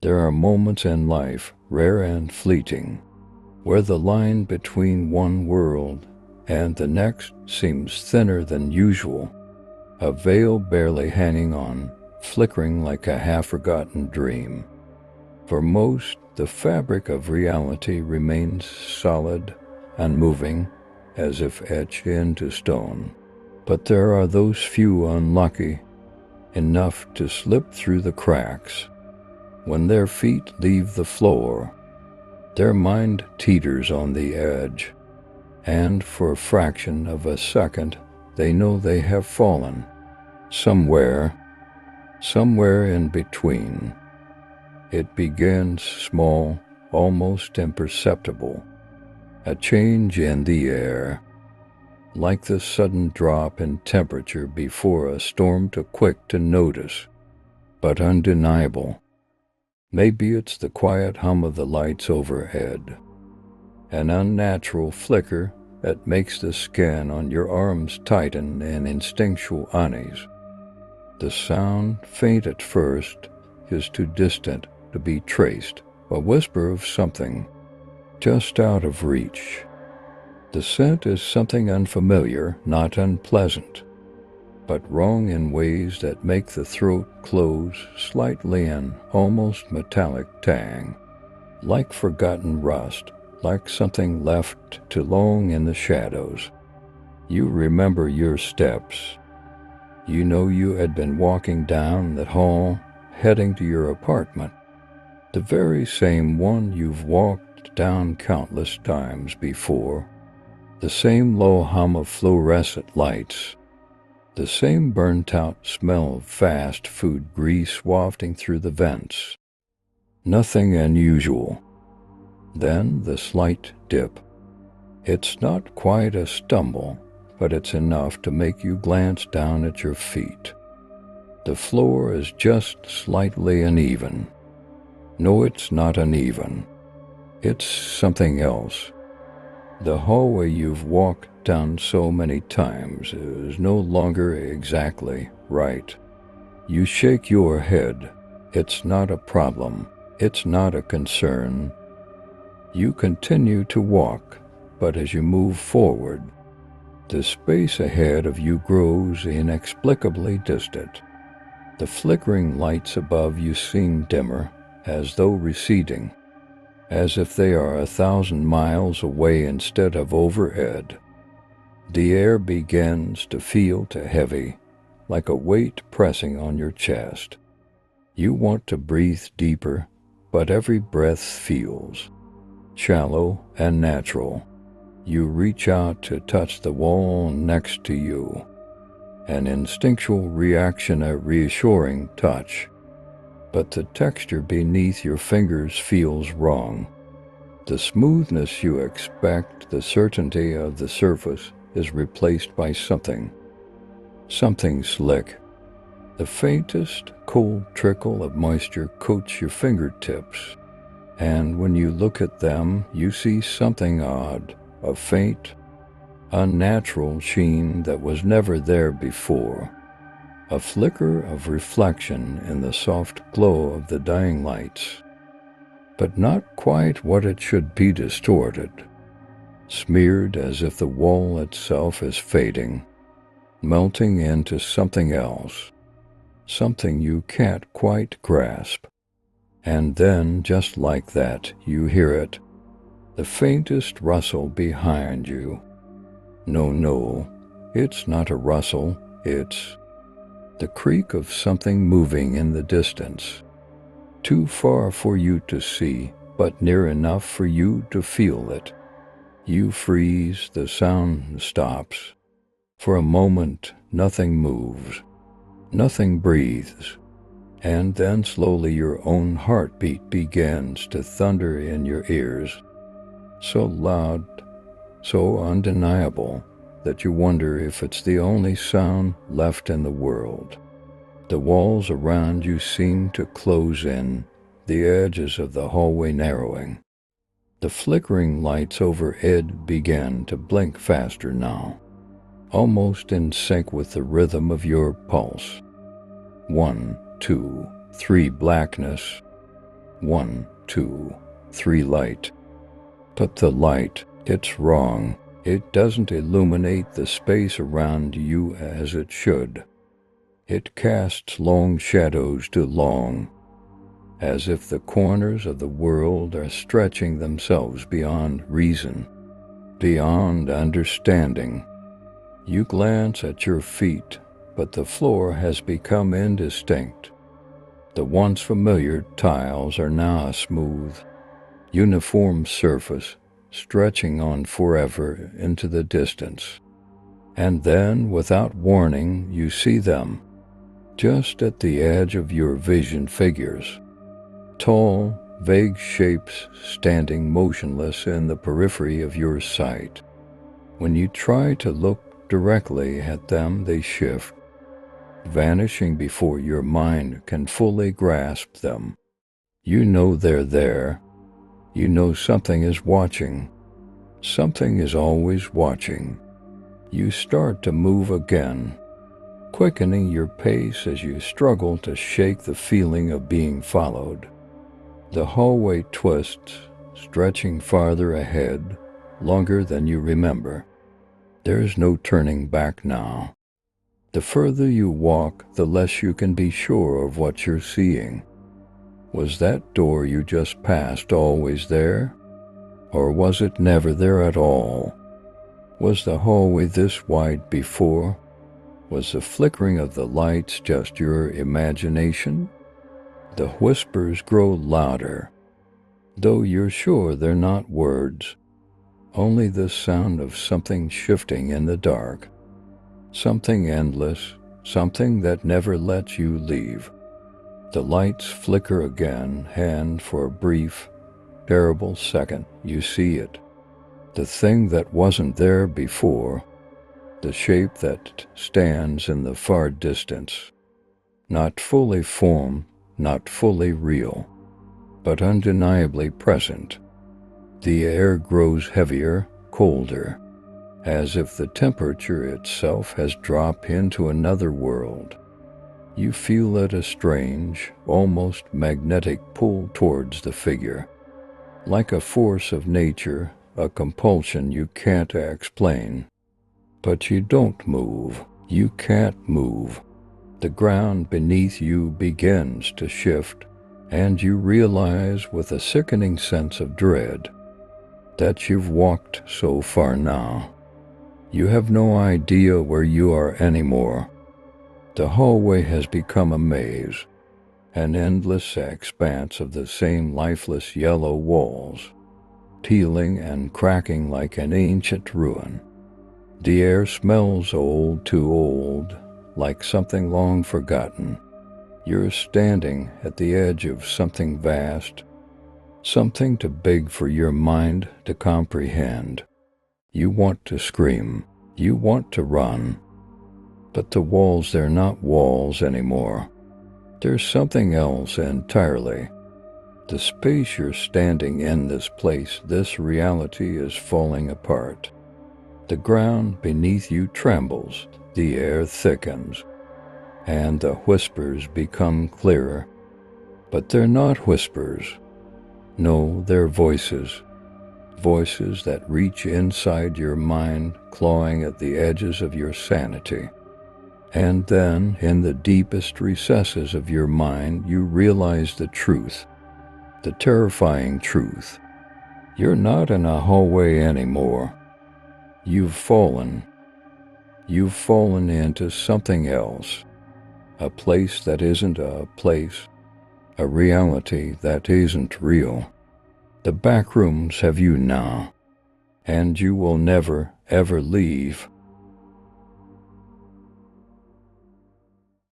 There are moments in life, rare and fleeting, where the line between one world and the next seems thinner than usual, a veil barely hanging on, flickering like a half-forgotten dream. For most, the fabric of reality remains solid and moving, as if etched into stone. But there are those few unlucky enough to slip through the cracks. When their feet leave the floor, their mind teeters on the edge, and for a fraction of a second they know they have fallen. Somewhere in between. It begins small, almost imperceptible, a change in the air, like the sudden drop in temperature before a storm too quick to notice, but undeniable. Maybe it's the quiet hum of the lights overhead, an unnatural flicker that makes the skin on your arms tighten in instinctual unease. The sound, faint at first, is too distant to be traced, a whisper of something just out of reach. The scent is something unfamiliar, not unpleasant, but wrong in ways that make the throat close slightly, an almost metallic tang, like forgotten rust, like something left too long in the shadows. You remember your steps. You know you had been walking down that hall, heading to your apartment, the very same one you've walked down countless times before, the same low hum of fluorescent lights, the same burnt-out smell of fast food grease wafting through the vents. Nothing unusual. Then the slight dip. It's not quite a stumble, but it's enough to make you glance down at your feet. The floor is just slightly uneven. No, it's not uneven. It's something else. The hallway you've walked down so many times is no longer exactly right. You shake your head. It's not a problem. It's not a concern. You continue to walk, but as you move forward, the space ahead of you grows inexplicably distant. The flickering lights above you seem dimmer, as though receding, as if they are 1,000 miles away instead of overhead. The air begins to feel too heavy, like a weight pressing on your chest. You want to breathe deeper, but every breath feels shallow and natural. You reach out to touch the wall next to you, an instinctual reaction, a reassuring touch. But the texture beneath your fingers feels wrong. The smoothness you expect, the certainty of the surface, is replaced by something slick. The faintest cold trickle of moisture coats your fingertips, and when you look at them, you see something odd, a faint, unnatural sheen that was never there before, a flicker of reflection in the soft glow of the dying lights, but not quite what it should be, distorted, smeared as if the wall itself is fading, melting into something else, something you can't quite grasp. And then, just like that, you hear it, the faintest rustle behind you. No, it's not a rustle, it's the creak of something moving in the distance, too far for you to see, but near enough for you to feel it. You freeze, the sound stops. For a moment, nothing moves, nothing breathes, and then slowly your own heartbeat begins to thunder in your ears, so loud, so undeniable, that you wonder if it's the only sound left in the world. The walls around you seem to close in, the edges of the hallway narrowing. The flickering lights overhead begin to blink faster now, almost in sync with the rhythm of your pulse. 1, 2, 3, blackness. 1, 2, 3 light. But the light, it's wrong. It doesn't illuminate the space around you as it should. It casts long shadows too long, as if the corners of the world are stretching themselves beyond reason, beyond understanding. You glance at your feet, but the floor has become indistinct. The once familiar tiles are now a smooth, uniform surface stretching on forever into the distance. And then, without warning, you see them, just at the edge of your vision, figures. Tall, vague shapes standing motionless in the periphery of your sight. When you try to look directly at them, they shift, vanishing before your mind can fully grasp them. You know they're there. You know something is watching. Something is always watching. You start to move again, quickening your pace as you struggle to shake the feeling of being followed. The hallway twists, stretching farther ahead, longer than you remember. There's no turning back now. The further you walk, the less you can be sure of what you're seeing. Was that door you just passed always there? Or was it never there at all? Was the hallway this wide before? Was the flickering of the lights just your imagination? The whispers grow louder, though you're sure they're not words, only the sound of something shifting in the dark, something endless, something that never lets you leave. The lights flicker again, and for a brief, terrible second, you see it. The thing that wasn't there before, the shape that stands in the far distance, not fully formed, not fully real, but undeniably present. The air grows heavier, colder, as if the temperature itself has dropped into another world. You feel it a strange, almost magnetic pull towards the figure, like a force of nature, a compulsion you can't explain. But you don't move. You can't move. The ground beneath you begins to shift, and you realize with a sickening sense of dread that you've walked so far now. You have no idea where you are anymore. The hallway has become a maze, an endless expanse of the same lifeless yellow walls, peeling and cracking like an ancient ruin. The air smells old, too old, like something long forgotten. You're standing at the edge of something vast, something too big for your mind to comprehend. You want to scream. You want to run. But the walls, they're not walls anymore. There's something else entirely. The space you're standing in, this place, this reality is falling apart. The ground beneath you trembles, the air thickens, and the whispers become clearer. But they're not whispers. No, they're voices. Voices that reach inside your mind, clawing at the edges of your sanity. And then, in the deepest recesses of your mind, you realize the truth, the terrifying truth. You're not in a hallway anymore. You've fallen. You've fallen into something else, a place that isn't a place, a reality that isn't real. The backrooms have you now, and you will never, ever leave.